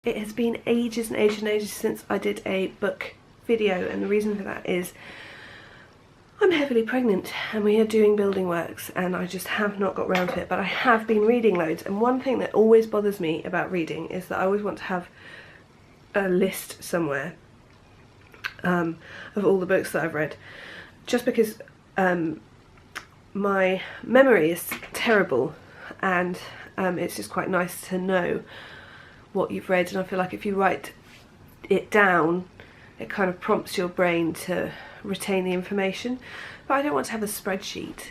it has been ages and ages and ages since I did a book video, and the reason for that is I'm heavily pregnant and we are doing building works and I just have not got round to it, but I have been reading loads. And one thing that always bothers me about reading is that I always want to have a list somewhere of all the books that I've read, just because my memory is terrible, and it's just quite nice to know what you've read. And I feel like if you write it down, it kind of prompts your brain to retain the information. But I don't want to have a spreadsheet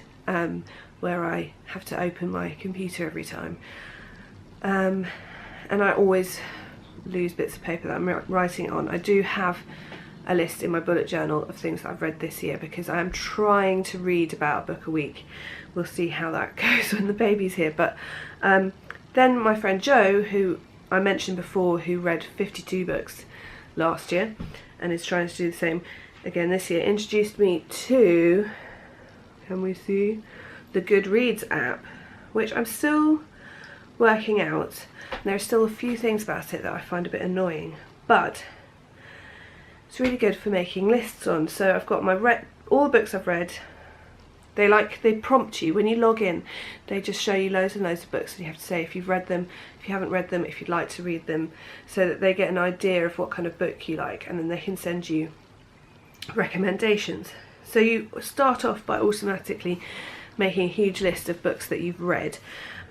where I have to open my computer every time, and I always lose bits of paper that I'm writing on. I do have a list in my bullet journal of things that I've read this year, because I am trying to read about a book a week. We'll see how that goes when the baby's here. But then my friend Jo, who I mentioned before, who read 52 books last year and is trying to do the same again this year, introduced me to, can we see, the Goodreads app, which I'm still working out. And there are still a few things about it that I find a bit annoying, but it's really good for making lists on. So I've got all the books I've read. They prompt you when you log in. They just show you loads and loads of books, and you have to say if you've read them, if you haven't read them, if you'd like to read them, so that they get an idea of what kind of book you like, and then they can send you recommendations. So you start off by automatically making a huge list of books that you've read,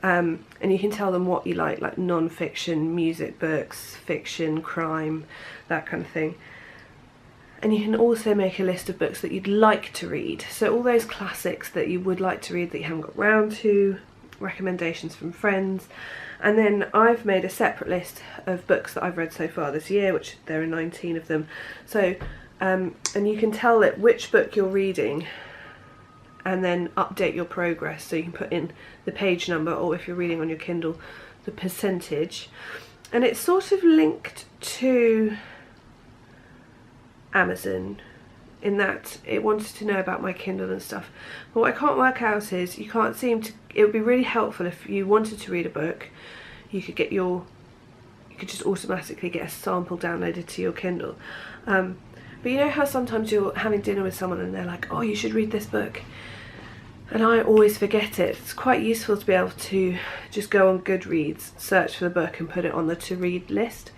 and you can tell them what you like non-fiction, music books, fiction, crime, that kind of thing. And you can also make a list of books that you'd like to read. So all those classics that you would like to read that you haven't got round to, recommendations from friends. And then I've made a separate list of books that I've read so far this year, which there are 19 of them. So, and you can tell it which book you're reading and then update your progress. So you can put in the page number, or if you're reading on your Kindle, the percentage. And it's sort of linked to Amazon in that it wanted to know about my Kindle and stuff. But what I can't work out is, you can't seem to, it would be really helpful if you wanted to read a book, you could get you could just automatically get a sample downloaded to your Kindle. But you know how sometimes you're having dinner with someone and they're like, oh, you should read this book, and I always forget it. It's quite useful to be able to just go on Goodreads, search for the book and put it on the to read list.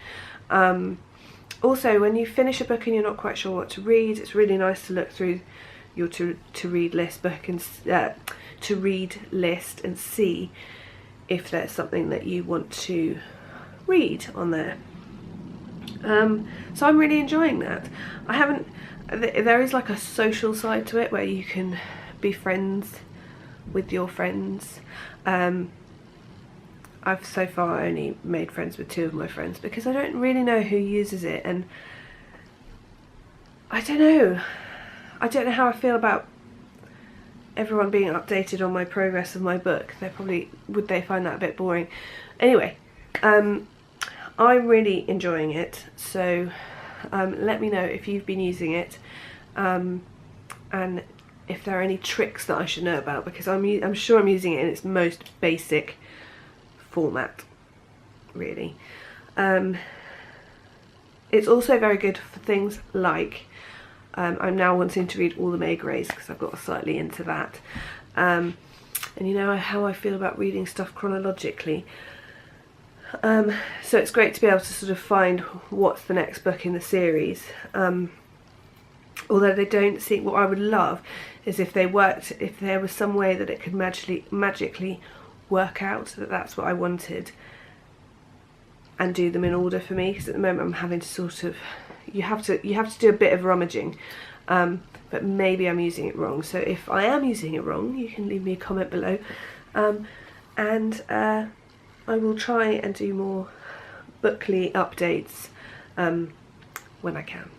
Also, when you finish a book and you're not quite sure what to read, it's really nice to look through your to read list book and to read list and see if there's something that you want to read on there. So I'm really enjoying that. There is like a social side to it where you can be friends with your friends. I've so far only made friends with 2 of my friends because I don't really know who uses it, and I don't know how I feel about everyone being updated on my progress of my book. Would they find that a bit boring? Anyway, I'm really enjoying it, so let me know if you've been using it, and if there are any tricks that I should know about, because I'm sure I'm using it in its most basic format, really. It's also very good for things like, I'm now wanting to read all the May Greys because I've got slightly into that, and you know how I feel about reading stuff chronologically. So it's great to be able to sort of find what's the next book in the series. Although they don't seem, what I would love is if there was some way that it could magically work out that that's what I wanted and do them in order for me, because at the moment I'm having to sort of, you have to do a bit of rummaging, but maybe I'm using it wrong. So if I am using it wrong, you can leave me a comment below, and I will try and do more bookly updates when I can.